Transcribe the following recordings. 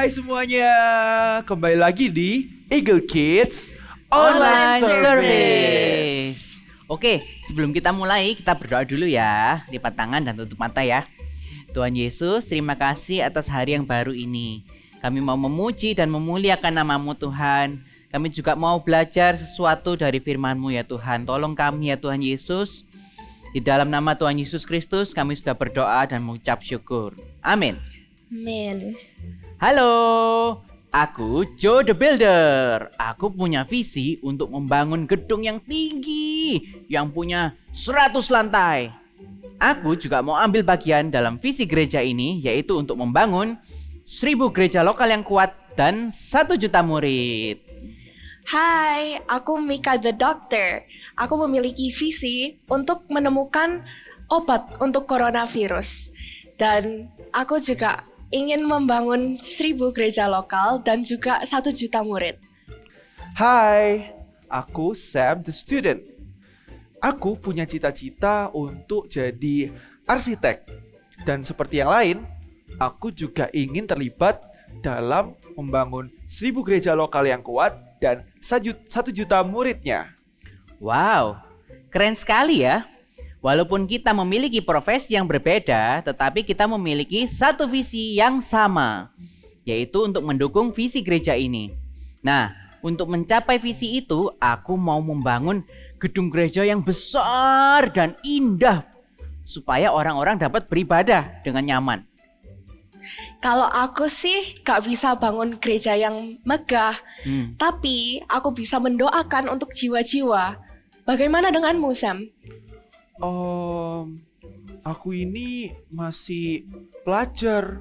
Hai semuanya, kembali lagi di Eagle Kids Online Service. Oke, sebelum kita mulai, kita berdoa dulu ya. Lipat tangan dan tutup mata ya. Tuhan Yesus, terima kasih atas hari yang baru ini. Kami mau memuji dan memuliakan nama-Mu Tuhan. Kami juga mau belajar sesuatu dari firman-Mu ya Tuhan. Tolong kami ya Tuhan Yesus. Di dalam nama Tuhan Yesus Kristus, kami sudah berdoa dan mengucap syukur. Amin. Amin. Halo, aku Joe the Builder. Aku punya visi untuk membangun gedung yang tinggi, yang punya 100 lantai. Aku juga mau ambil bagian dalam visi gereja ini, yaitu untuk membangun 1000 gereja lokal yang kuat dan 1 juta murid. Hai, aku Mika the Doctor. Aku memiliki visi untuk menemukan obat untuk coronavirus. Dan aku juga ingin membangun 1000 gereja lokal dan juga 1 juta murid. Hai, aku Sam the Student. Aku punya cita-cita untuk jadi arsitek. Dan seperti yang lain, aku juga ingin terlibat dalam membangun 1000 gereja lokal yang kuat dan 1 juta muridnya. Wow, keren sekali ya. Walaupun kita memiliki profesi yang berbeda, tetapi kita memiliki satu visi yang sama, yaitu untuk mendukung visi gereja ini. Nah, untuk mencapai visi itu, aku mau membangun gedung gereja yang besar dan indah, supaya orang-orang dapat beribadah dengan nyaman. Kalau aku sih gak bisa bangun gereja yang megah, tapi aku bisa mendoakan untuk jiwa-jiwa. Bagaimana denganmu, Sam? Aku ini masih pelajar.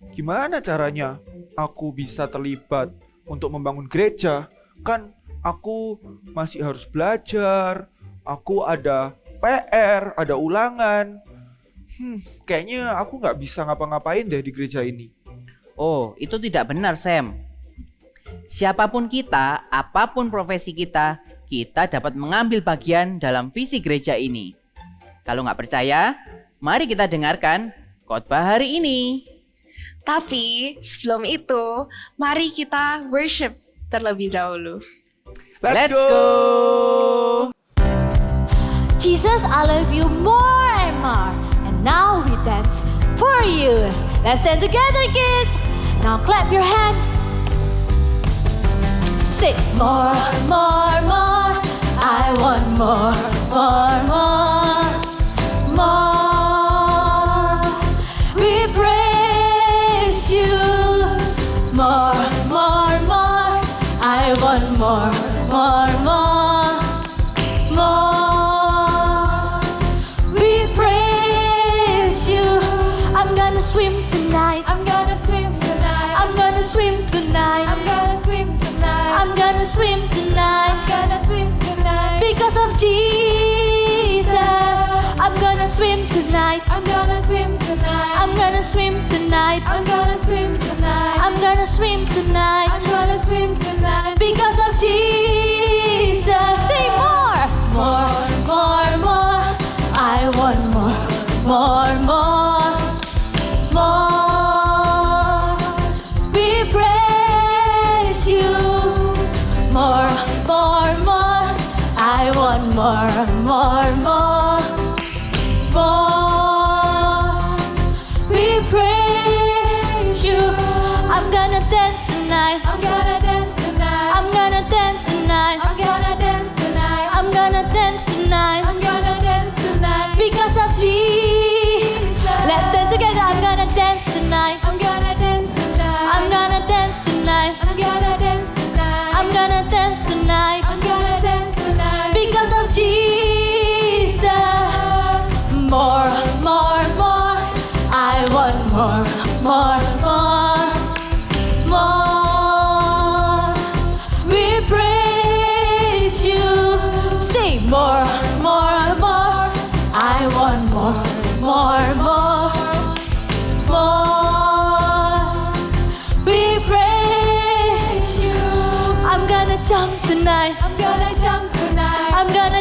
Gimana caranya aku bisa terlibat untuk membangun gereja? Kan aku masih harus belajar. Aku ada PR, ada ulangan. Kayaknya aku gak bisa ngapa-ngapain deh di gereja ini. Oh, itu tidak benar, Sam. Siapapun kita, apapun profesi kita dapat mengambil bagian dalam visi gereja ini. Kalau nggak percaya, mari kita dengarkan khotbah hari ini. Tapi sebelum itu, mari kita worship terlebih dahulu. Let's go! Jesus, I love you more and more. And now we dance for you. Let's stand together, kids. Now clap your hand. Say more, more, more. I want more, more, more. More. We praise you. More, more, more. I want more, more, more. More. We praise you. I'm gonna swim tonight. I'm gonna swim tonight. I'm gonna swim tonight. I'm gonna swim tonight. I'm gonna swim tonight. I'm gonna swim tonight. Because of Jesus, I'm gonna swim tonight. I'm gonna swim tonight. I'm gonna swim tonight. I'm gonna swim tonight. I'm gonna swim tonight. I'm gonna swim tonight. Because of Jesus. Say more. More, more, more. I want more, more, more. More. We praise you. More, more, more. I want more, more, more. More. We praise you. I'm gonna dance tonight. I'm gonna dance tonight. I'm gonna dance tonight. I'm gonna dance tonight. I'm gonna dance tonight. I'm gonna dance tonight. Because of Jesus. Let's dance together. I'm gonna dance tonight. I'm gonna dance tonight. I'm gonna dance tonight. I'm gonna dance tonight. I'm gonna dance tonight. I'm gonna dance tonight. Because of Jesus. More, more, more. I want more, more, more. More. We praise you. Say more, more, more. I want more, more, more. More. We praise you. I'm gonna jump tonight. I'm gonna jump tonight. I'm gonna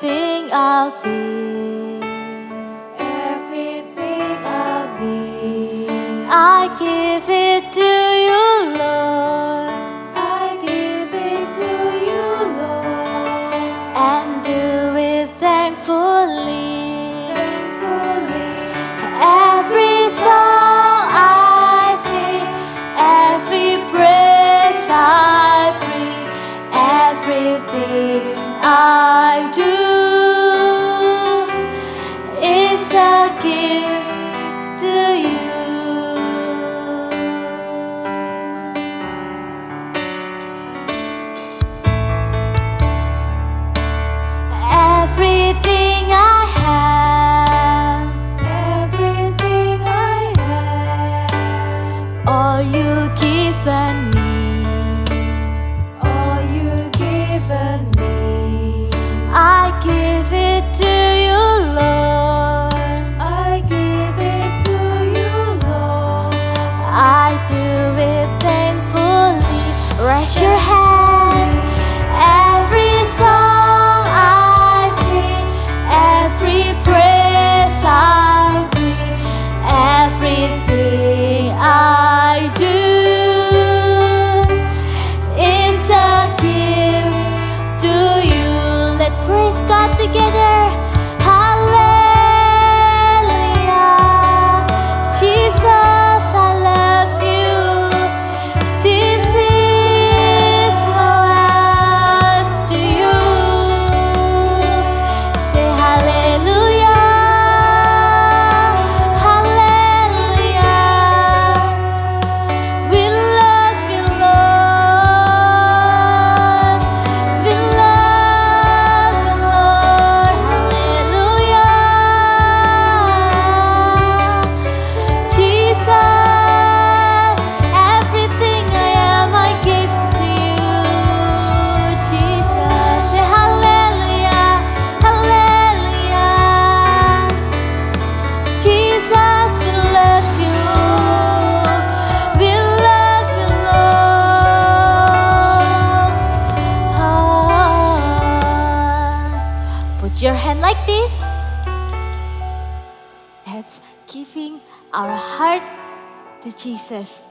everything I'll be. Everything I'll be. I give it to you, Lord. I give it to you, Lord. And do it thankfully. Every song I sing, every praise I bring, everything I do is a gift to you. Everything I have, everything I have, all you given me, all you given me, I give it to you, Lord. I give it to you, Lord. I do it thankfully. Raise your hand. Every song I sing, every praise I bring, everything I do, it's a gift to you. Let's praise God together. Hallelujah. Jesus, I love you. This is my life to you. Say hallelujah. Hallelujah. We love you, Lord. We love you, Lord. Hallelujah. Jesus, everything I am, I give to you. Jesus, say hallelujah. Hallelujah. Jesus, we love you. We love you, Lord. Put your hand like this. That's giving our heart to Jesus.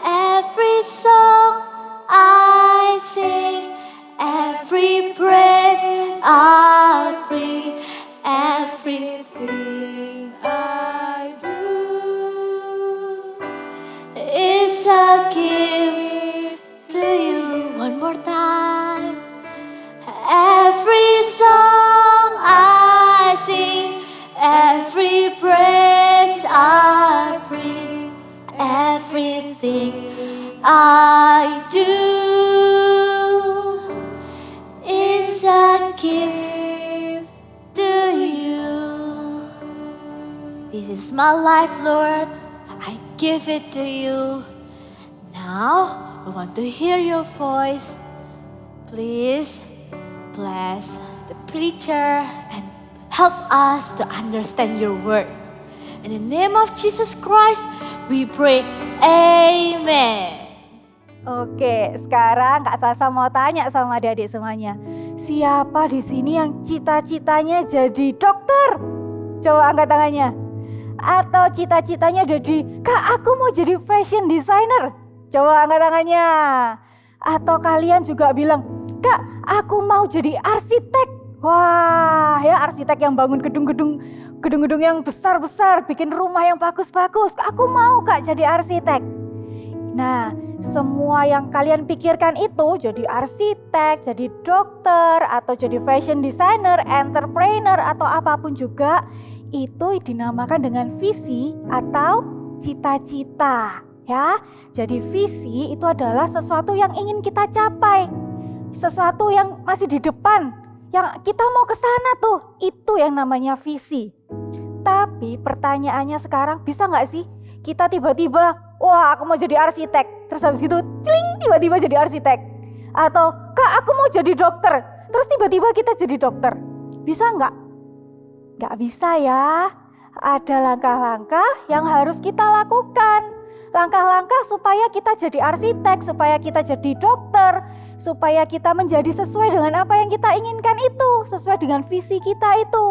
Every song I sing, every praise I bring, everything I do is a gift to you. One more time. Every song I sing, every praise I bring, everything I do is a gift to you. This is my life, Lord. I give it to you. Now, we want to hear your voice. Please bless the preacher and help us to understand your word. In the name of Jesus Christ, we pray. Amen. Oke, sekarang Kak Sasa mau tanya sama adik-adik semuanya. Siapa di sini yang cita-citanya jadi dokter? Coba angkat tangannya. Atau cita-citanya jadi, Kak aku mau jadi fashion designer. Coba angkat tangannya. Atau kalian juga bilang, Kak aku mau jadi arsitek. Wah ya, arsitek yang bangun gedung-gedung yang besar-besar, bikin rumah yang bagus-bagus. Aku mau Kak jadi arsitek. Nah, semua yang kalian pikirkan itu, jadi arsitek, jadi dokter, atau jadi fashion designer, entrepreneur, atau apapun juga, itu dinamakan dengan visi atau cita-cita. Ya, jadi visi itu adalah sesuatu yang ingin kita capai, sesuatu yang masih di depan, yang kita mau ke sana tuh, itu yang namanya visi. Tapi pertanyaannya sekarang, bisa nggak sih kita tiba-tiba, wah aku mau jadi arsitek, terus habis gitu, cling, tiba-tiba jadi arsitek. Atau, Kak aku mau jadi dokter, terus tiba-tiba kita jadi dokter. Bisa nggak? Nggak bisa ya. Ada langkah-langkah yang harus kita lakukan. langkah-langkah supaya kita jadi arsitek, supaya kita jadi dokter, supaya kita menjadi sesuai dengan apa yang kita inginkan itu, sesuai dengan visi kita itu.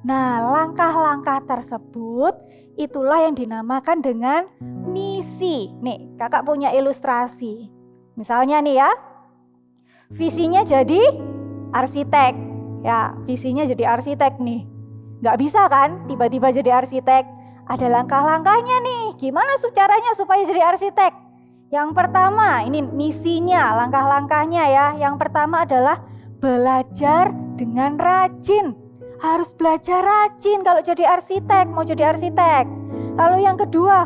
Nah, langkah-langkah tersebut itulah yang dinamakan dengan misi. Nih, kakak punya ilustrasi. Misalnya nih ya, visinya jadi arsitek. Ya, visinya jadi arsitek nih. Nggak bisa kan tiba-tiba jadi arsitek? Ada langkah-langkahnya nih. Gimana caranya supaya jadi arsitek? Yang pertama, ini misinya, langkah-langkahnya ya. Yang pertama adalah belajar dengan rajin. Harus belajar rajin kalau jadi arsitek, mau jadi arsitek. Lalu yang kedua,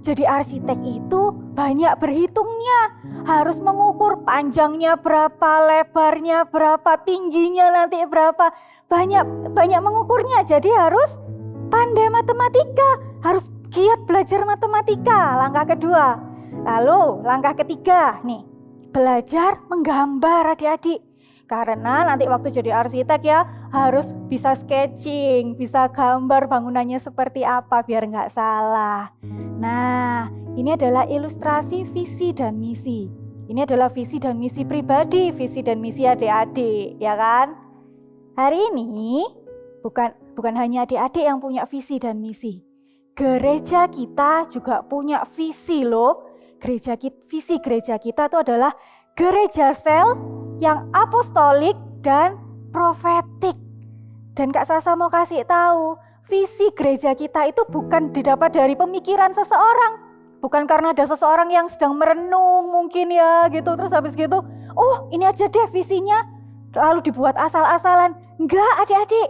jadi arsitek itu banyak berhitungnya. Harus mengukur panjangnya berapa, lebarnya berapa, tingginya nanti berapa. Banyak mengukurnya. Jadi harus pandai matematika, harus giat belajar matematika. Langkah kedua. Lalu langkah ketiga nih, belajar menggambar adik-adik. Karena nanti waktu jadi arsitek ya harus bisa sketching, bisa gambar bangunannya seperti apa biar nggak salah. Nah, ini adalah ilustrasi visi dan misi. Ini adalah visi dan misi pribadi, visi dan misi adik-adik, ya kan? Hari ini bukan hanya adik-adik yang punya visi dan misi. Gereja kita juga punya visi loh. Visi gereja kita itu adalah gereja sel yang apostolik dan profetik. Dan Kak Sasa mau kasih tahu, visi gereja kita itu bukan didapat dari pemikiran seseorang. Bukan karena ada seseorang yang sedang merenung mungkin ya gitu, terus habis gitu, ini aja deh visinya, lalu dibuat asal-asalan. Enggak adik-adik,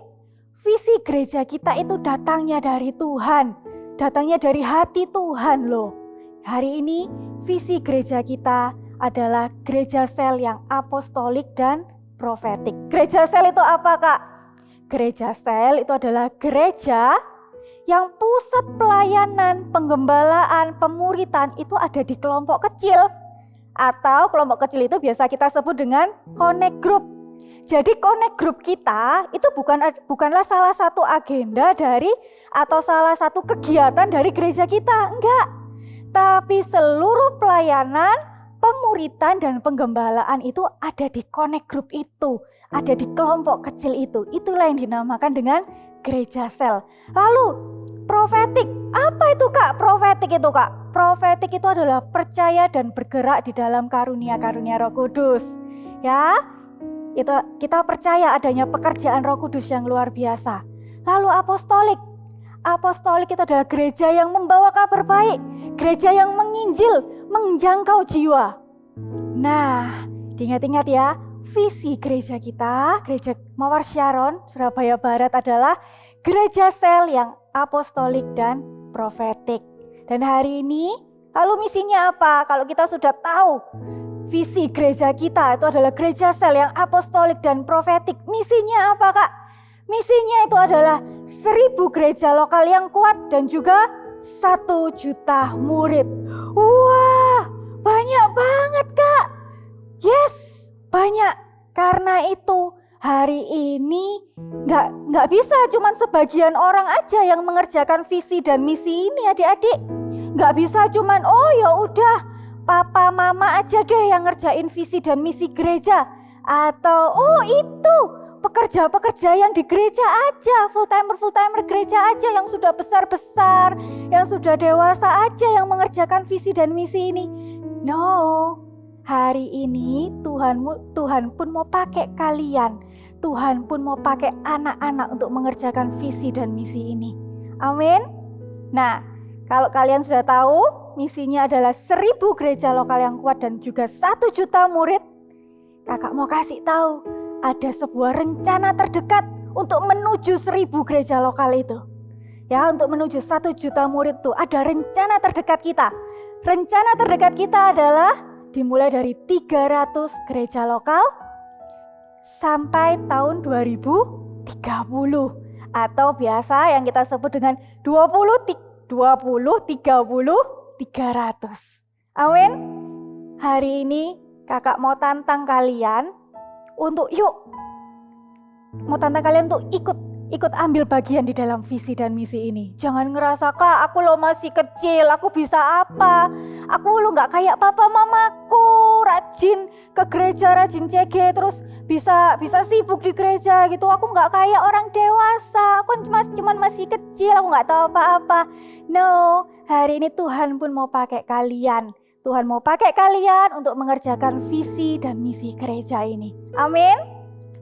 visi gereja kita itu datangnya dari Tuhan, datangnya dari hati Tuhan loh. Hari ini visi gereja kita adalah gereja sel yang apostolik dan profetik. Gereja sel itu apa Kak? Gereja sel itu adalah gereja yang pusat pelayanan, penggembalaan, pemuritan itu ada di kelompok kecil. Atau kelompok kecil itu biasa kita sebut dengan connect group. Jadi connect group kita itu bukanlah salah satu agenda dari atau salah satu kegiatan dari gereja kita, enggak. Tapi seluruh pelayanan, pemuritan dan penggembalaan itu ada di connect group itu, ada di kelompok kecil itu. Itulah yang dinamakan dengan gereja sel. Lalu profetik, apa itu Kak? Profetik itu Kak, profetik itu adalah percaya dan bergerak di dalam karunia-karunia Roh Kudus. Ya, itu kita percaya adanya pekerjaan Roh Kudus yang luar biasa. Lalu apostolik, apostolik itu adalah gereja yang membawa kabar baik, gereja yang menginjil, menjangkau jiwa. Nah, diingat-ingat ya, visi gereja kita, gereja Mawar Sharon, Surabaya Barat adalah gereja sel yang apostolik dan profetik. Dan hari ini, lalu misinya apa? Kalau kita sudah tahu visi gereja kita itu adalah gereja sel yang apostolik dan profetik, misinya apa Kak? Misinya itu adalah 1000 gereja lokal yang kuat dan juga 1 juta murid. Wah, banyak banget Kak. Yes, banyak. Karena itu hari ini nggak bisa cuman sebagian orang aja yang mengerjakan visi dan misi ini adik-adik. Nggak bisa cuman ya udah papa mama aja deh yang ngerjain visi dan misi gereja. Atau itu pekerja-pekerja yang di gereja aja, full-timer gereja aja yang sudah besar-besar, yang sudah dewasa aja yang mengerjakan visi dan misi ini. No, hari ini Tuhan pun mau pakai kalian. Tuhan pun mau pakai anak-anak untuk mengerjakan visi dan misi ini. Amin. Nah, kalau kalian sudah tahu misinya adalah 1000 gereja lokal yang kuat dan juga 1 juta murid, kakak mau kasih tahu ada sebuah rencana terdekat untuk menuju 1000 gereja lokal itu. Ya, untuk menuju 1 juta murid itu ada rencana terdekat kita. Rencana terdekat kita adalah dimulai dari 300 gereja lokal sampai tahun 2030 atau biasa yang kita sebut dengan 20 30 300. Amin. Hari ini kakak mau tantang kalian untuk ikut ikut ambil bagian di dalam visi dan misi ini. Jangan ngerasa, Kak, aku lo masih kecil, aku bisa apa? Aku lo gak kayak papa mamaku, rajin ke gereja, rajin CG, terus bisa sibuk di gereja gitu. Aku gak kayak orang dewasa, aku cuman masih kecil, aku gak tahu apa-apa. No, hari ini Tuhan pun mau pakai kalian. Tuhan mau pakai kalian untuk mengerjakan visi dan misi gereja ini. Amin.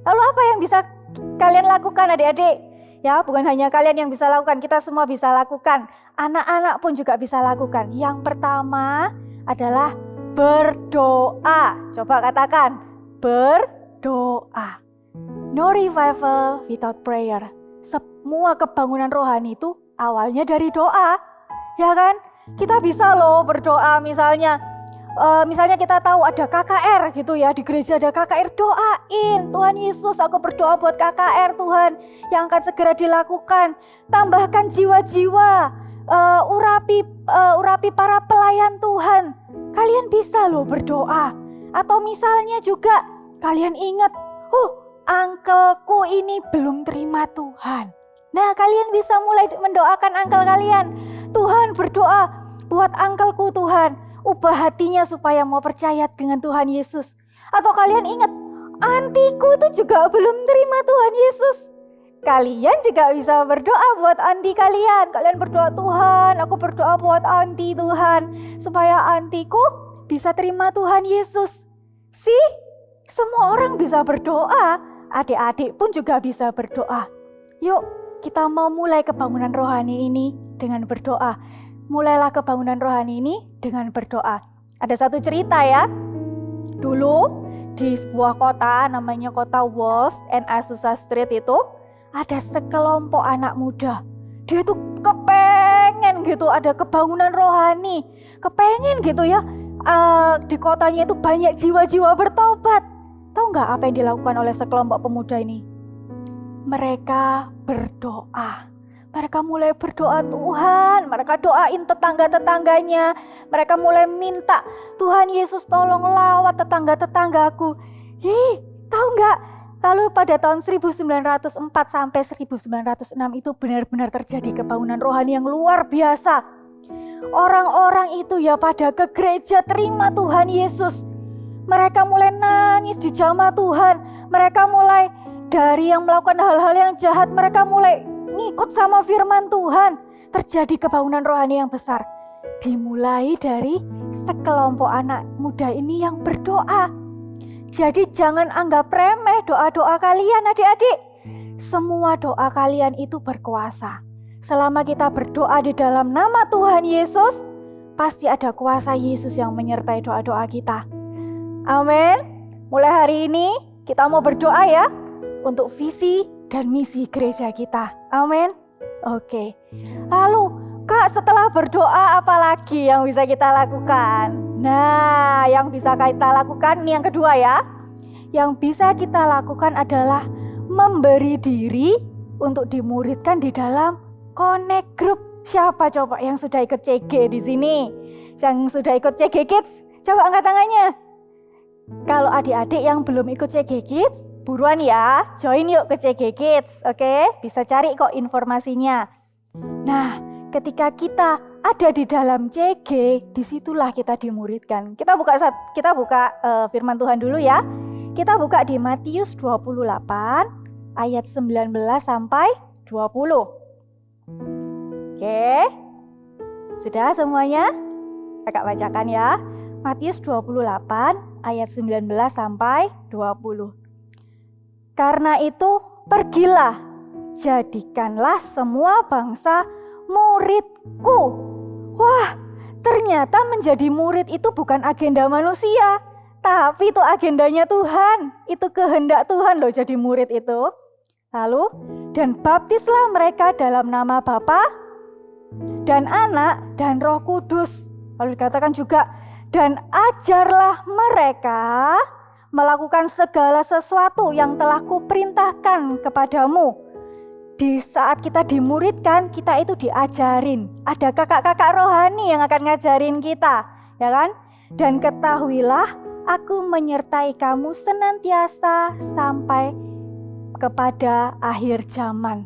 Lalu apa yang bisa kalian lakukan adik-adik? Ya, bukan hanya kalian yang bisa lakukan, kita semua bisa lakukan. Anak-anak pun juga bisa lakukan. Yang pertama adalah berdoa. Coba katakan, berdoa. No revival without prayer. Semua kebangunan rohani itu awalnya dari doa. Ya kan? Kita bisa loh berdoa, misalnya kita tahu ada KKR gitu ya, di gereja ada KKR, doain, Tuhan Yesus, aku berdoa buat KKR Tuhan yang akan segera dilakukan. Tambahkan jiwa-jiwa, urapi para pelayan Tuhan. Kalian bisa loh berdoa. Atau misalnya juga kalian ingat, angkelku ini belum terima Tuhan. Nah, kalian bisa mulai mendoakan angkel kalian. Tuhan, berdoa buat angkelku Tuhan, ubah hatinya supaya mau percaya dengan Tuhan Yesus. Atau kalian ingat, antiku itu juga belum terima Tuhan Yesus. Kalian juga bisa berdoa buat anti kalian. Kalian berdoa, Tuhan, aku berdoa buat anti Tuhan, supaya antiku bisa terima Tuhan Yesus. Semua orang bisa berdoa. Adik-adik pun juga bisa berdoa. Yuk, kita mau mulai kebangunan rohani ini dengan berdoa. Mulailah kebangunan rohani ini dengan berdoa. Ada satu cerita ya. Dulu di sebuah kota namanya kota Walls and Azusa Street itu ada sekelompok anak muda. Dia tuh kepengen gitu ada kebangunan rohani. Kepengen gitu ya. Di kotanya itu banyak jiwa-jiwa bertobat. Tahu nggak apa yang dilakukan oleh sekelompok pemuda ini? Mereka berdoa. Mereka mulai berdoa, Tuhan. Mereka doain tetangga-tetangganya. Mereka mulai minta, Tuhan Yesus tolong lawat tetangga-tetanggaku. Tahu nggak? Lalu pada tahun 1904 sampai 1906 itu benar-benar terjadi kebangunan rohani yang luar biasa. Orang-orang itu ya pada ke gereja terima Tuhan Yesus. Mereka mulai nangis di jamaah Tuhan. Mereka mulai dari yang melakukan hal-hal yang jahat, mereka mulai ngikut sama firman Tuhan. Terjadi kebangunan rohani yang besar. Dimulai dari sekelompok anak muda ini yang berdoa. Jadi jangan anggap remeh doa-doa kalian adik-adik. Semua doa kalian itu berkuasa. Selama kita berdoa di dalam nama Tuhan Yesus, pasti ada kuasa Yesus yang menyertai doa-doa kita. Amin. Mulai hari ini kita mau berdoa ya untuk visi dan misi gereja kita. Amin. Oke. Lalu, Kak, setelah berdoa apa lagi yang bisa kita lakukan? Nah, yang bisa kita lakukan ini yang kedua ya. Yang bisa kita lakukan adalah memberi diri untuk dimuridkan di dalam Connect Group. Siapa coba yang sudah ikut CG di sini? Yang sudah ikut CG Kids? Coba angkat tangannya. Kalau adik-adik yang belum ikut CG Kids, buruan ya, join yuk ke CG Kids, oke? Bisa cari kok informasinya. Nah, ketika kita ada di dalam CG, disitulah kita dimuridkan. Kita buka firman Tuhan dulu ya. Kita buka di Matius 28 ayat 19 sampai 20. Oke. Sudah semuanya? Kakak bacakan ya. Matius 28 ayat 19 sampai 20. Karena itu pergilah, jadikanlah semua bangsa muridku. Wah, ternyata menjadi murid itu bukan agenda manusia, tapi itu agendanya Tuhan. Itu kehendak Tuhan loh jadi murid itu. Lalu, dan baptislah mereka dalam nama Bapa dan Anak dan Roh Kudus. Lalu dikatakan juga, dan ajarlah mereka melakukan segala sesuatu yang telah kuperintahkan kepadamu. Di saat kita dimuridkan, kita itu diajarin. Ada kakak-kakak rohani yang akan ngajarin kita, ya kan? Dan ketahuilah, aku menyertai kamu senantiasa sampai kepada akhir zaman.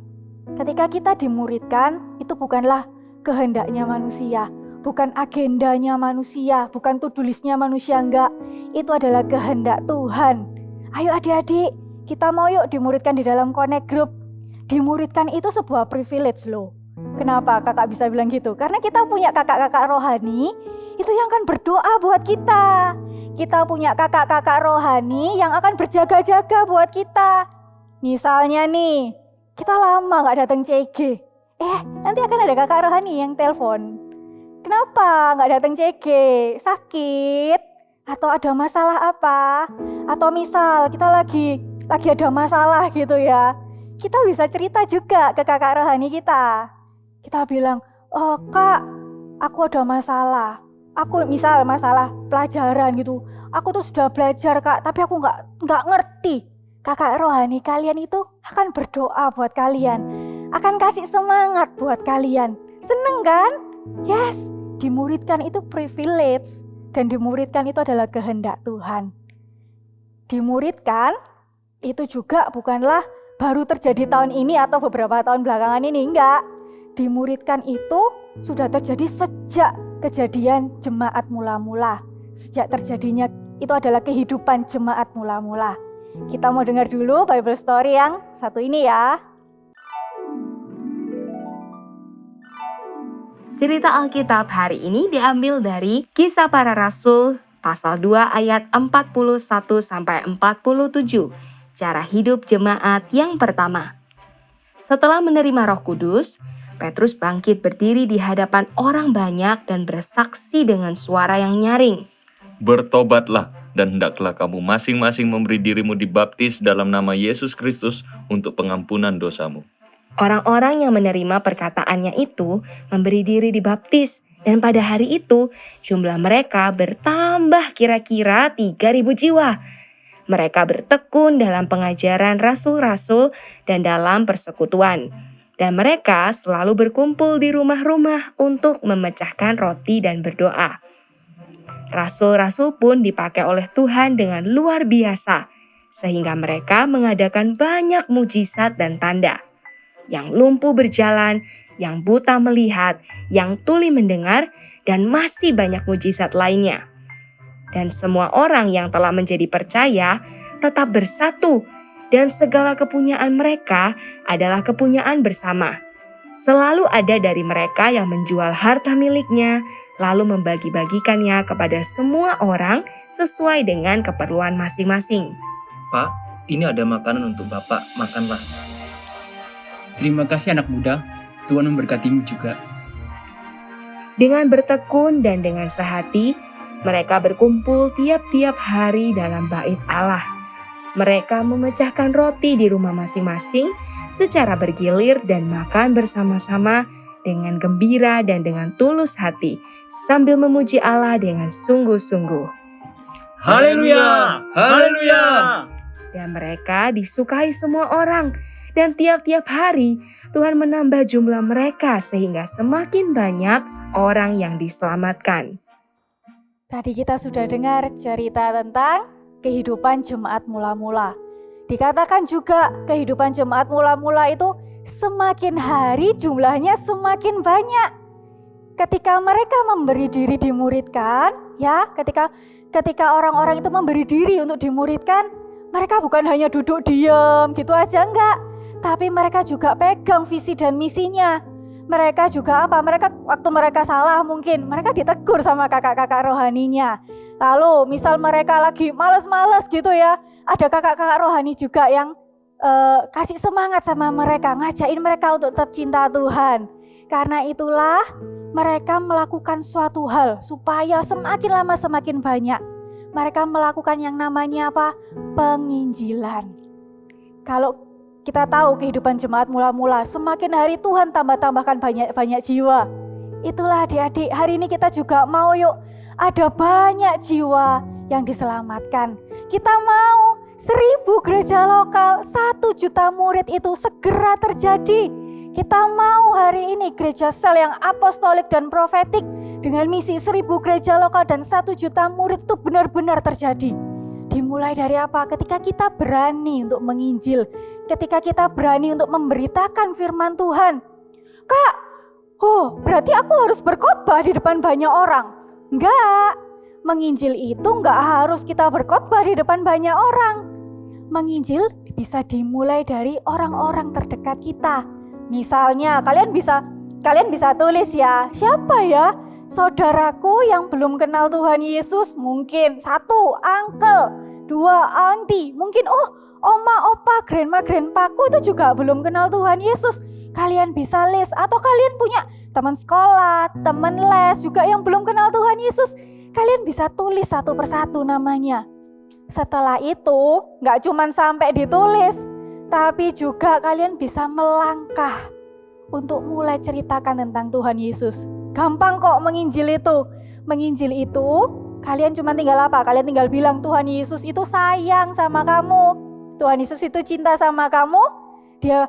Ketika kita dimuridkan, itu bukanlah kehendaknya manusia, bukan agendanya manusia, bukan to-do list-nya manusia, enggak. Itu adalah kehendak Tuhan. Ayo adik-adik, kita mau yuk dimuridkan di dalam connect group. Dimuridkan itu sebuah privilege loh. Kenapa kakak bisa bilang gitu? Karena kita punya kakak-kakak rohani itu yang akan berdoa buat kita. Kita punya kakak-kakak rohani yang akan berjaga-jaga buat kita. Misalnya nih, kita lama gak datang CG. Nanti akan ada kakak rohani yang telepon. Kenapa gak datang CG? Sakit? Atau ada masalah apa? Atau misal kita lagi ada masalah gitu ya. Kita bisa cerita juga ke kakak rohani kita. Kita bilang, kak, aku ada masalah. Aku misal masalah pelajaran gitu. Aku tuh sudah belajar kak, tapi aku nggak ngerti. Kakak rohani kalian itu akan berdoa buat kalian, akan kasih semangat buat kalian. Seneng kan? Yes, dimuridkan itu privilege, dan dimuridkan itu adalah kehendak Tuhan. Dimuridkan itu juga bukanlah baru terjadi tahun ini atau beberapa tahun belakangan ini, enggak. Dimuridkan itu sudah terjadi sejak kejadian jemaat mula-mula. Sejak terjadinya itu adalah kehidupan jemaat mula-mula. Kita mau dengar dulu Bible story yang satu ini ya. Cerita Alkitab hari ini diambil dari Kisah Para Rasul pasal 2 ayat 41-47. Cara hidup jemaat yang pertama. Setelah menerima Roh Kudus, Petrus bangkit berdiri di hadapan orang banyak dan bersaksi dengan suara yang nyaring. Bertobatlah dan hendaklah kamu masing-masing memberi dirimu dibaptis dalam nama Yesus Kristus untuk pengampunan dosamu. Orang-orang yang menerima perkataannya itu memberi diri dibaptis, dan pada hari itu jumlah mereka bertambah kira-kira 3.000 jiwa. Mereka bertekun dalam pengajaran rasul-rasul dan dalam persekutuan. Dan mereka selalu berkumpul di rumah-rumah untuk memecahkan roti dan berdoa. Rasul-rasul pun dipakai oleh Tuhan dengan luar biasa, sehingga mereka mengadakan banyak mujizat dan tanda. Yang lumpuh berjalan, yang buta melihat, yang tuli mendengar, dan masih banyak mujizat lainnya. Dan semua orang yang telah menjadi percaya tetap bersatu, dan segala kepunyaan mereka adalah kepunyaan bersama. Selalu ada dari mereka yang menjual harta miliknya, lalu membagi-bagikannya kepada semua orang sesuai dengan keperluan masing-masing. Pak, ini ada makanan untuk Bapak, makanlah. Terima kasih anak muda, Tuhan memberkatimu juga. Dengan bertekun dan dengan sehati, mereka berkumpul tiap-tiap hari dalam bait Allah. Mereka memecahkan roti di rumah masing-masing secara bergilir dan makan bersama-sama dengan gembira dan dengan tulus hati, sambil memuji Allah dengan sungguh-sungguh. Haleluya! Haleluya! Dan mereka disukai semua orang, dan tiap-tiap hari Tuhan menambah jumlah mereka sehingga semakin banyak orang yang diselamatkan. Tadi kita sudah dengar cerita tentang kehidupan jemaat mula-mula. Dikatakan juga kehidupan jemaat mula-mula itu semakin hari jumlahnya semakin banyak. Ketika mereka memberi diri dimuridkan, ya, ketika orang-orang itu memberi diri untuk dimuridkan, mereka bukan hanya duduk diam gitu aja, enggak. Tapi mereka juga pegang visi dan misinya. Mereka juga apa? Waktu mereka salah mungkin mereka ditegur sama kakak-kakak rohaninya. Lalu misal mereka lagi males-males gitu ya, ada kakak-kakak rohani juga yang kasih semangat sama mereka, ngajain mereka untuk tetap cinta Tuhan. Karena itulah mereka melakukan suatu hal supaya semakin lama semakin banyak. Mereka melakukan yang namanya apa? Penginjilan. Kalau kita tahu kehidupan jemaat mula-mula, semakin hari Tuhan tambahkan banyak jiwa. Itulah adik-adik, hari ini kita juga mau yuk ada banyak jiwa yang diselamatkan. Kita mau 1.000 gereja lokal, 1 juta murid itu segera terjadi. Kita mau hari ini gereja sel yang apostolik dan profetik dengan misi 1.000 gereja lokal dan 1 juta murid itu benar-benar terjadi. Dimulai dari apa? Ketika kita berani untuk menginjil, ketika kita berani untuk memberitakan firman Tuhan. Kak, berarti aku harus berkhotbah di depan banyak orang? Enggak, menginjil itu enggak harus kita berkhotbah di depan banyak orang. Menginjil bisa dimulai dari orang-orang terdekat kita. Misalnya kalian bisa tulis ya, siapa ya saudaraku yang belum kenal Tuhan Yesus? Mungkin 1, uncle, 2, auntie, mungkin oma, opa, grandma, grandpaku itu juga belum kenal Tuhan Yesus. Kalian bisa list, atau kalian punya teman sekolah, teman les juga yang belum kenal Tuhan Yesus. Kalian bisa tulis satu persatu namanya. Setelah itu, gak cuma sampai ditulis, tapi juga kalian bisa melangkah untuk mulai ceritakan tentang Tuhan Yesus. Gampang kok menginjil itu. Menginjil itu, kalian cuma tinggal apa? Kalian tinggal bilang Tuhan Yesus itu sayang sama kamu. Tuhan Yesus itu cinta sama kamu. Dia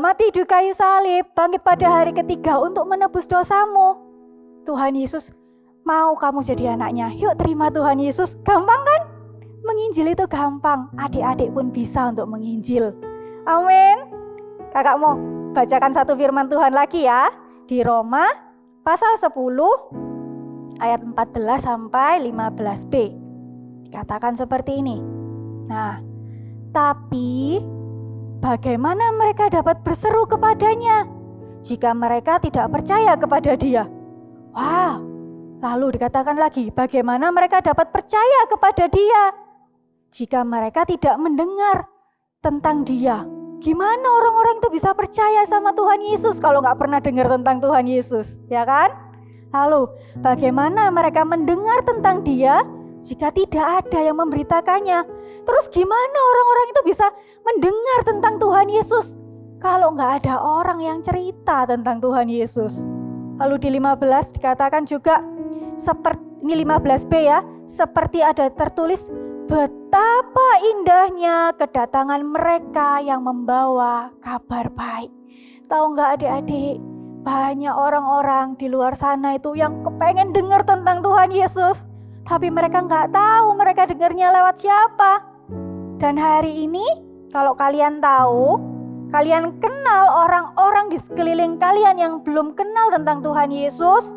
mati di kayu salib, bangkit pada hari ketiga untuk menebus dosamu. Tuhan Yesus mau kamu jadi anaknya. Yuk terima Tuhan Yesus. Gampang kan? Menginjil itu gampang. Adik-adik pun bisa untuk menginjil. Amin. Kakak mau bacakan satu firman Tuhan lagi ya. Di Roma pasal 10 ayat 14 sampai 15b. Dikatakan seperti ini. Nah, tapi bagaimana mereka dapat berseru kepadanya jika mereka tidak percaya kepada Dia? Wow. Lalu dikatakan lagi, bagaimana mereka dapat percaya kepada Dia jika mereka tidak mendengar tentang Dia? Gimana orang-orang itu bisa percaya sama Tuhan Yesus kalau nggak pernah dengar tentang Tuhan Yesus, ya kan? Lalu, bagaimana mereka mendengar tentang Dia jika tidak ada yang memberitakannya? Terus gimana orang-orang itu bisa mendengar tentang Tuhan Yesus kalau nggak ada orang yang cerita tentang Tuhan Yesus? Lalu di 15 dikatakan juga, ini 15b ya, seperti ada tertulis, betapa indahnya kedatangan mereka yang membawa kabar baik. Tahu nggak adik-adik, banyak orang-orang di luar sana itu yang kepengen dengar tentang Tuhan Yesus, tapi mereka nggak tahu mereka dengarnya lewat siapa. Dan hari ini, kalau kalian tahu, kalian kenal orang-orang di sekeliling kalian yang belum kenal tentang Tuhan Yesus,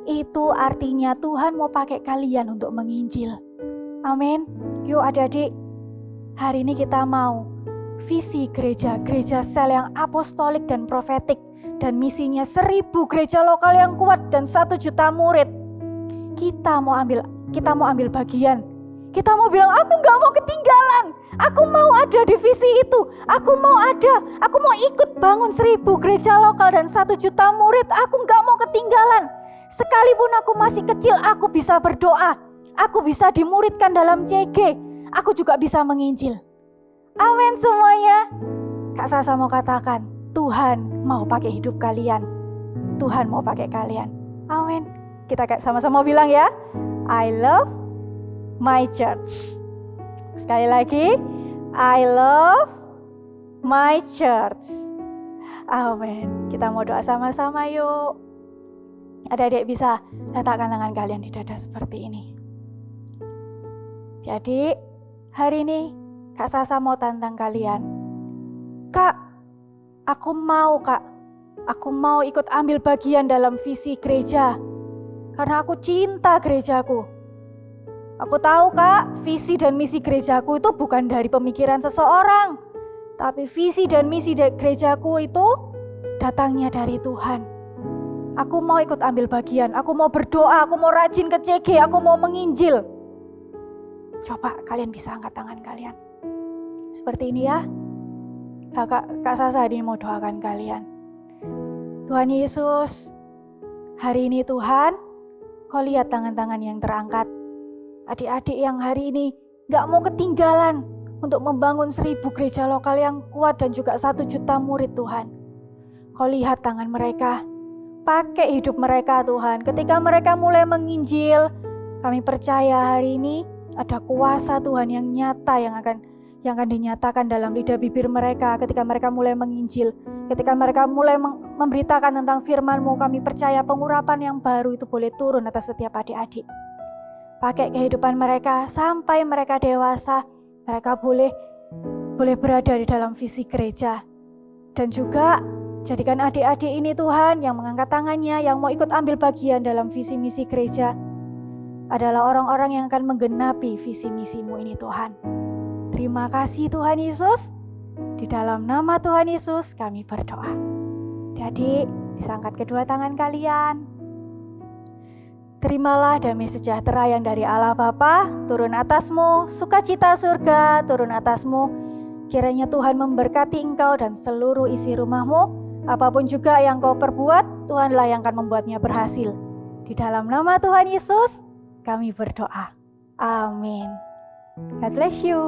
itu artinya Tuhan mau pakai kalian untuk menginjil. Amin. Yuk adik-adik, hari ini kita mau visi gereja sel yang apostolik dan profetik, dan misinya 1000 gereja lokal yang kuat dan 1 juta murid. Kita mau ambil bagian. Kita mau bilang, aku gak mau ketinggalan. Aku mau ada di visi itu. Aku mau ikut bangun 1000 gereja lokal dan 1 juta murid. Aku gak mau ketinggalan. Sekalipun aku masih kecil, aku bisa berdoa. Aku bisa dimuridkan dalam CG. Aku juga bisa menginjil. Amin semuanya. Kak Sasa mau katakan, Tuhan mau pakai hidup kalian. Tuhan mau pakai kalian. Amin. Kita sama-sama bilang ya, I love my church. Sekali lagi, I love my church. Amin. Kita mau doa sama-sama yuk. Adik-adik bisa letakkan tangan kalian di dada seperti ini. Jadi hari ini Kak Sasa mau tantang kalian. Kak, aku mau ikut ambil bagian dalam visi gereja. Karena aku cinta gerejaku. Aku tahu Kak, visi dan misi gerejaku itu bukan dari pemikiran seseorang. Tapi visi dan misi gerejaku itu datangnya dari Tuhan. Aku mau ikut ambil bagian, aku mau berdoa, aku mau rajin ke CG, aku mau menginjil. Coba kalian bisa angkat tangan kalian. Seperti ini ya. Kak Sasa hari ini mau doakan kalian. Tuhan Yesus, hari ini Tuhan, Kau lihat tangan-tangan yang terangkat. Adik-adik yang hari ini gak mau ketinggalan untuk membangun 1000 gereja lokal yang kuat dan juga 1 juta murid Tuhan. Kau lihat tangan mereka. Pakai hidup mereka Tuhan. Ketika mereka mulai menginjil, kami percaya hari ini ada kuasa Tuhan yang nyata yang akan dinyatakan dalam lidah bibir mereka ketika mereka mulai menginjil. Ketika mereka mulai memberitakan tentang firman-Mu, kami percaya pengurapan yang baru itu boleh turun atas setiap adik-adik. pakai kehidupan mereka sampai mereka dewasa, mereka boleh berada di dalam visi gereja. Dan juga jadikan adik-adik ini Tuhan yang mengangkat tangannya, yang mau ikut ambil bagian dalam visi misi gereja, adalah orang-orang yang akan menggenapi visi misimu ini Tuhan. Terima kasih Tuhan Yesus. Di dalam nama Tuhan Yesus kami berdoa. Adik, bisa angkat kedua tangan kalian. Terimalah damai sejahtera yang dari Allah Bapa turun atasmu, sukacita surga turun atasmu. Kiranya Tuhan memberkati engkau dan seluruh isi rumahmu. Apapun juga yang kau perbuat, Tuhanlah yang akan membuatnya berhasil. Di dalam nama Tuhan Yesus, kami berdoa. Amin. God bless you.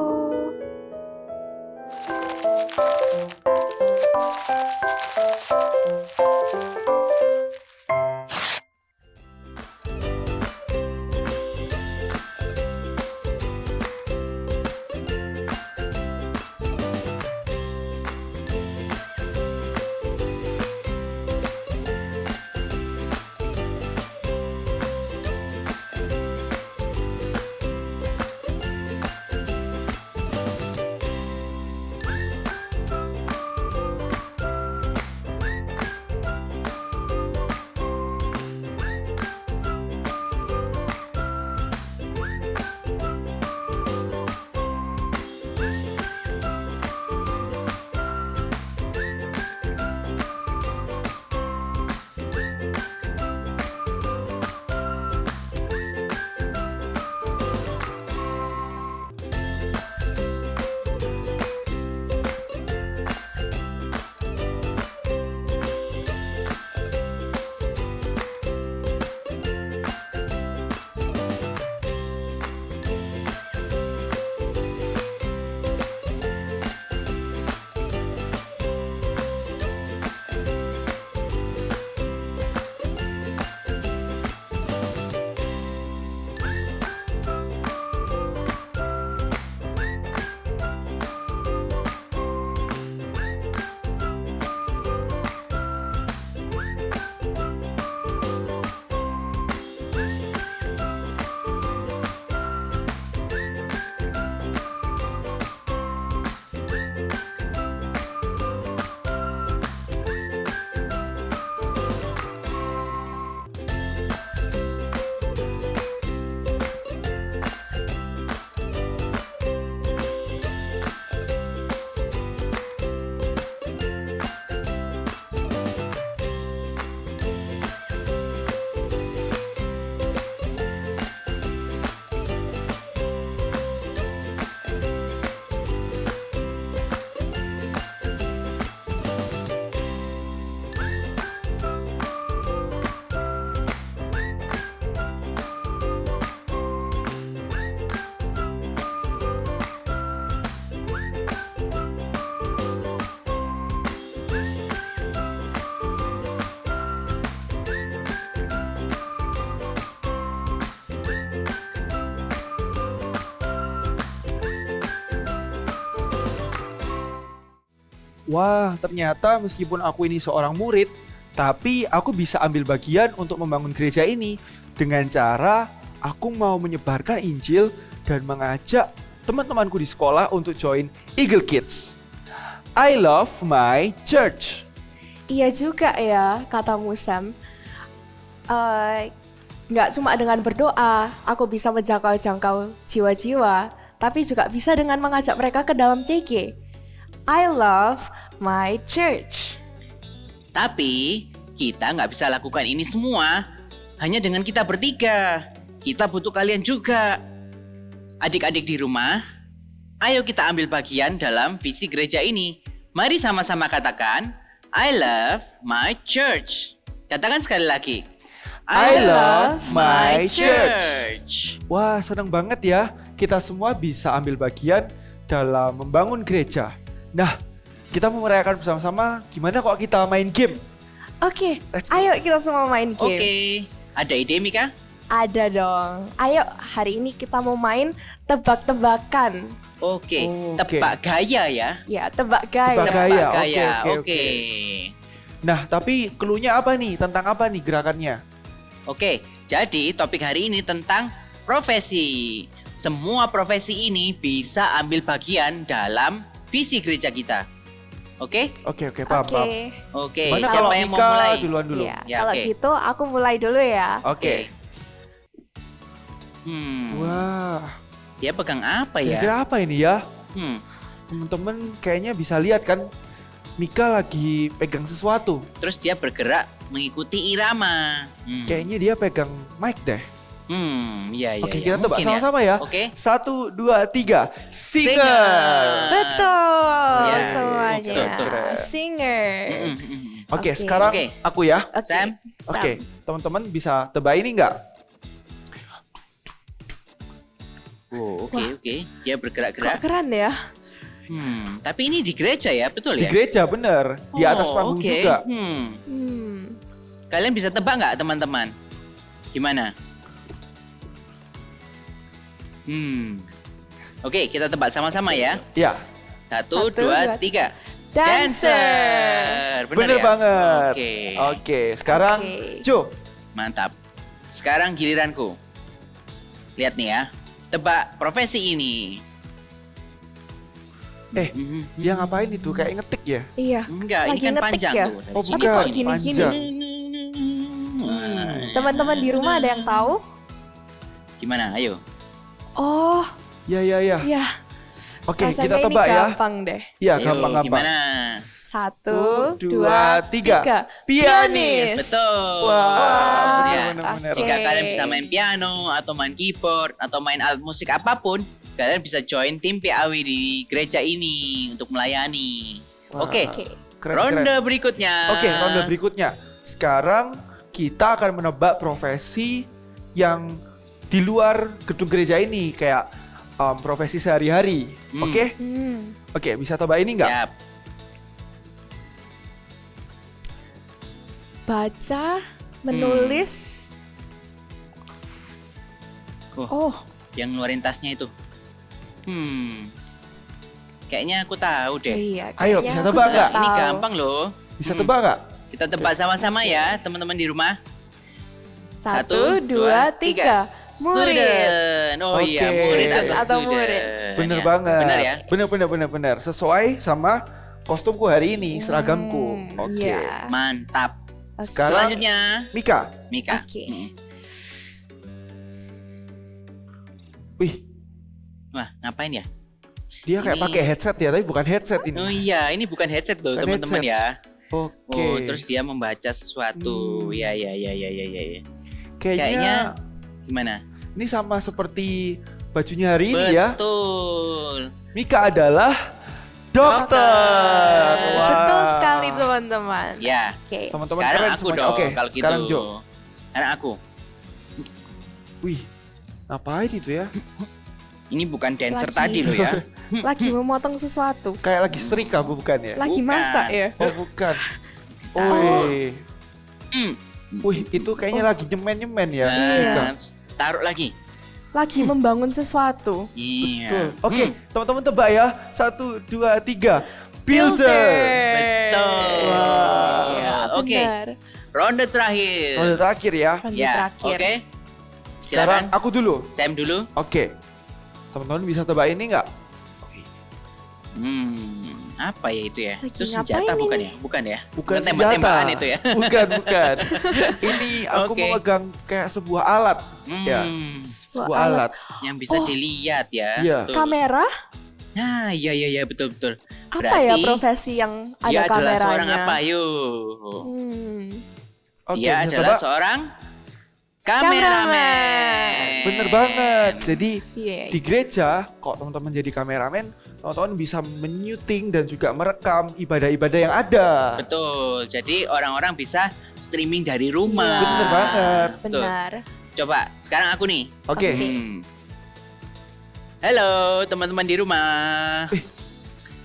Wah, ternyata meskipun aku ini seorang murid, tapi aku bisa ambil bagian untuk membangun gereja ini dengan cara aku mau menyebarkan Injil dan mengajak teman-temanku di sekolah untuk join Eagle Kids. I love my church. Iya juga ya, katamu Sam. Nggak cuma dengan berdoa, aku bisa menjangkau jiwa-jiwa, tapi juga bisa dengan mengajak mereka ke dalam CG. I love my church. Tapi kita nggak bisa lakukan ini semua hanya dengan kita bertiga. Kita butuh kalian juga. Adik-adik di rumah, ayo kita ambil bagian dalam visi gereja ini. Mari sama-sama katakan, I love my church. Katakan sekali lagi. I love my church. Wah, senang banget ya kita semua bisa ambil bagian dalam membangun gereja. Nah, kita mau merayakan bersama-sama. Gimana kalau kita main game? Oke, Let's go. ayo kita semua main game. Oke, ada ide Mika? Ada dong. Ayo, hari ini kita mau main tebak-tebakan. Oke, Oke. tebak gaya ya. Ya, tebak gaya. Tebak gaya. Tebak gaya, Oke. Nah, tapi clue-nya apa nih? Tentang apa nih gerakannya? Oke, jadi topik hari ini tentang profesi. Semua profesi ini bisa ambil bagian dalam visi gereja kita. Oke? Oke, paham, paham. Oke, Gimana kalau siapa yang mau Mika mulai? duluan dulu? Iya, Ya, kalau oke. gitu aku mulai dulu ya. Oke. Wah, Dia pegang apa ya? kira-kira apa ini ya? Hmm, Temen-temen kayaknya bisa lihat kan, Mika lagi pegang sesuatu. terus dia bergerak mengikuti irama. Kayaknya dia pegang mic deh. Iya. Oke, iya. kita tebak Mungkin sama-sama ya. Oke. 1, 2, 3. Singer. Singer. Betul Ya, semuanya. betul. Singer. Oke, Oke. sekarang Oke. aku ya. Oke. Sam? Oke, teman-teman bisa tebak ini nggak? Oh, oke. Dia Kok bergerak-gerak. keren ya? Tapi ini di gereja ya, betul Di ya? gereja bener, di atas panggung oke. juga. Kalian bisa tebak nggak, teman-teman? Gimana? Oke, kita tebak sama-sama ya. Ya, 1, 2, Satu, dua, 3. Dancer. bener ya? banget. Oke. Oke, sekarang Oke. Jo. Mantap. Sekarang giliranku. Lihat nih ya. Tebak profesi ini. Eh, Dia ngapain itu? Kayak ngetik ya? Iya. Enggak, ini Lagi kan ngetik panjang ya? tuh. Dari Oh, sini Tapi ke kok sini. gini-gini? panjang. Teman-teman di rumah ada yang tahu? Gimana? Ayo. Oh, Ya. iya. Oke, Rasanya kita ini tebak ya. gampang deh. Iya, Ayo, gampang-gampang. Gimana? 1, 2, 2, 3. 3. Pianis. Betul. Wah, Ya. bener-bener. Jika Oke. kalian bisa main piano atau main keyboard atau main alat musik apapun, kalian bisa join tim PAW di gereja ini untuk melayani. Wah, Oke. Keren, Ronde keren. berikutnya. Oke, ronde berikutnya. Sekarang kita akan menebak profesi yang di luar gedung gereja ini, kayak profesi sehari-hari. Oke? Oke, bisa tebak ini nggak? Siap. Baca, menulis. Oh, Yang ngeluarin tasnya itu. Kayaknya aku tahu deh. iya. Ayo, kayaknya bisa aku tebak juga nggak? Ini tahu. gampang loh. Bisa tebak nggak? Kita tebak sama-sama ya, teman-teman di rumah. 1, 2, 3. Murid. Student. Oh iya, Oke. murid atau Atau student. murid. Bener Ya. banget. Bener ya? Bener. Sesuai sama kostumku hari ini, seragamku. Oke. Iya. Mantap. Oke. Sekarang- Selanjutnya, Mika. Mika. Oke. Wih, Wah, ngapain ya? dia kayak Ini- pakai headset ya, tapi bukan headset ini. Oh iya, ini bukan headset loh, Bukan teman-teman headset. ya. Oke. Oh, terus dia membaca sesuatu. Hmm. Ya. Kayaknya Gimana? ini sama seperti bajunya hari ini ya. Betul. Mika adalah dokter. Wah. Betul sekali teman-teman. Ya. Oke. Teman-teman Sekarang keren aku semuanya. dong, Oke, kalau gitu. sekarang Jo. Sekarang aku. Wih, ngapain itu ya? Ini bukan dancer Lagi. tadi loh ya. Lagi memotong sesuatu. Kayak lagi setrika bukan ya? Lagi Bukan. masak ya. Oh bukan. Oh. Wih. Hmm. Wih, itu kayaknya lagi nyemen-nyemen ya. Nah, Mika. taruh lagi. Lagi membangun sesuatu. Iya. Betul. Oke, teman-teman tebak ya. 1, 2, 3. Builder. Builder. Betul. Wah. Ya, Oke. benar. Ronde terakhir. Ronde terakhir ya. Ronde Ya, terakhir. oke. Sekarang Silakan. aku dulu. Sam dulu. Oke. Teman-teman bisa tebak ini nggak? Apa ya itu ya? Lagi Itu senjata ngapain bukan ini? ya? Bukan ya? Bukan tembak-tembakan senjata. itu ya? Bukan. Ini aku Oke. memegang kayak sebuah alat. Ya. Sebuah alat. Yang bisa Oh. dilihat ya. Iya. Betul. Kamera? Nah, iya betul. Apa Berarti ya profesi yang ada Dia adalah kameranya? seorang apa? Yuk. Oke, Dia bisa adalah tebak? seorang kameramen. Bener banget. Jadi Iya. di gereja, kok teman-teman jadi kameramen, teman-teman bisa menyuting dan juga merekam ibadah-ibadah yang ada. Betul. Jadi orang-orang bisa streaming dari rumah. Bener banget. Betul. Benar. Coba, sekarang aku nih. Oke. Oke. Halo teman-teman di rumah.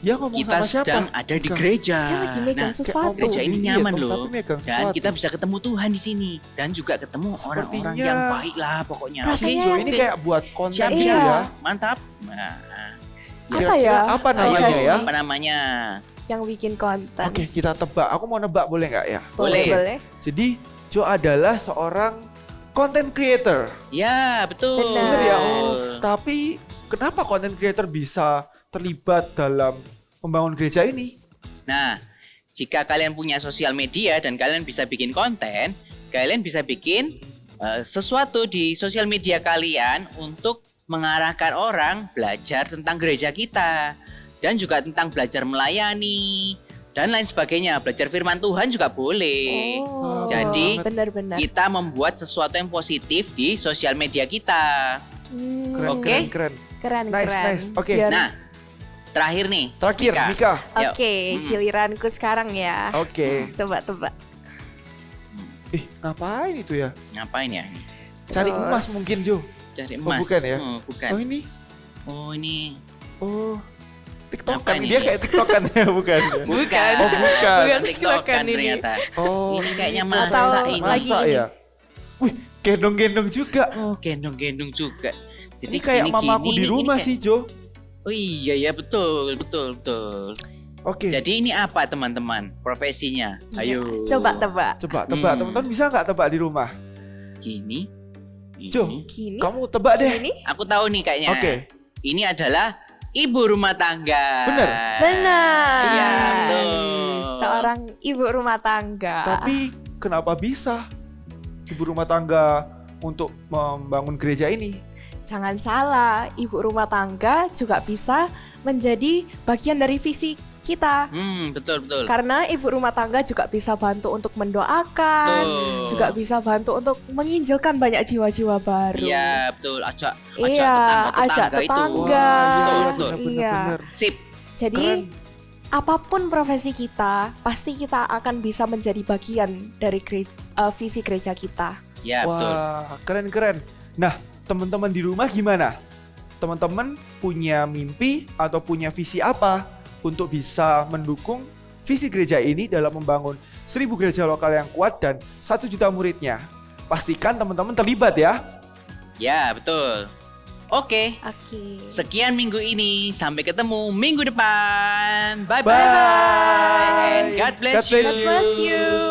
Ya ngomong Kita sama siapa? sedang ada di Megang. gereja. Dia lagi megang Nah, sesuatu. gereja ini Iya, nyaman Tom, loh. tapi megang Dan sesuatu. kita bisa ketemu Tuhan di sini dan juga ketemu orang-orang Sepertinya- yang baik lah pokoknya. Rasanya- Jo, ini kayak buat konten Siap, gitu Iya. ya. Mantap. Nah, Apa Kira-kira ya? apa namanya Profesi ya? apa namanya? Yang bikin konten. Oke, kita tebak. Aku mau nebak boleh nggak ya? Boleh. Oke. Boleh. Jadi Jo adalah seorang content creator. Ya, betul. Benar. Bener ya. Tapi kenapa content creator bisa terlibat dalam membangun gereja ini? Nah, jika kalian punya sosial media dan kalian bisa bikin konten, kalian bisa bikin sesuatu di sosial media kalian untuk mengarahkan orang belajar tentang gereja kita dan juga tentang belajar melayani dan lain sebagainya. Belajar firman Tuhan juga boleh. Oh, Jadi, benar-benar. Kita membuat sesuatu yang positif di sosial media kita. Keren, Oke. keren. Keren, Nice, keren. nice. Oke. Biar- Nah, terakhir nih. Terakhir, Mika. Yuk. Oke, giliranku sekarang ya. Oke. Coba tebak. Ngapain itu ya? Ngapain ya? Cari Terus. emas mungkin, Jo. Cari Oh, emas. bukan ya? Bukan. Oh, ini. Oh, TikTokan. Ngapain Dia ini? kayak TikTokan ya, bukan? bukan. Oh, bukan. Bukan TikTokan TikTokan ini. ternyata. Oh, Ini kayaknya Atau masak ini. lagi masak ini. ya? Wih, gendong-gendong juga. Oh, gendong-gendong juga. Ini kayak mamaku di rumah sih, Jo. Oh iya ya, betul. Oke. Jadi ini apa teman-teman? Profesinya? Ayo. Coba tebak. Coba tebak, teman-teman bisa nggak tebak di rumah? Gini. Jo. Ini. Gini. Kamu tebak deh. Ini? Aku tahu nih kayaknya. Oke. Ini adalah ibu rumah tangga. Bener. Benar. Iya, betul. Seorang ibu rumah tangga. Tapi kenapa bisa ibu rumah tangga untuk membangun gereja ini? Jangan salah, ibu rumah tangga juga bisa menjadi bagian dari visi kita. Betul. Karena ibu rumah tangga juga bisa bantu untuk mendoakan, Betul. juga bisa bantu untuk menginjilkan banyak jiwa-jiwa baru. Iya, betul. Ajak Iya, ajak tetangga itu. tetangga. Betul, betul. Iya. Bener. Sip. Jadi Keren. apapun profesi kita, pasti kita akan bisa menjadi bagian dari visi gereja kita. Ya, betul. Wah, keren. Nah, teman-teman di rumah gimana? Teman-teman punya mimpi atau punya visi apa untuk bisa mendukung visi gereja ini dalam membangun 1000 gereja lokal yang kuat dan 1 juta muridnya? Pastikan teman-teman terlibat ya. Ya, betul. Oke. Oke. Sekian minggu ini. Sampai ketemu minggu depan. Bye-bye. Bye. And God bless God bless you. God bless you.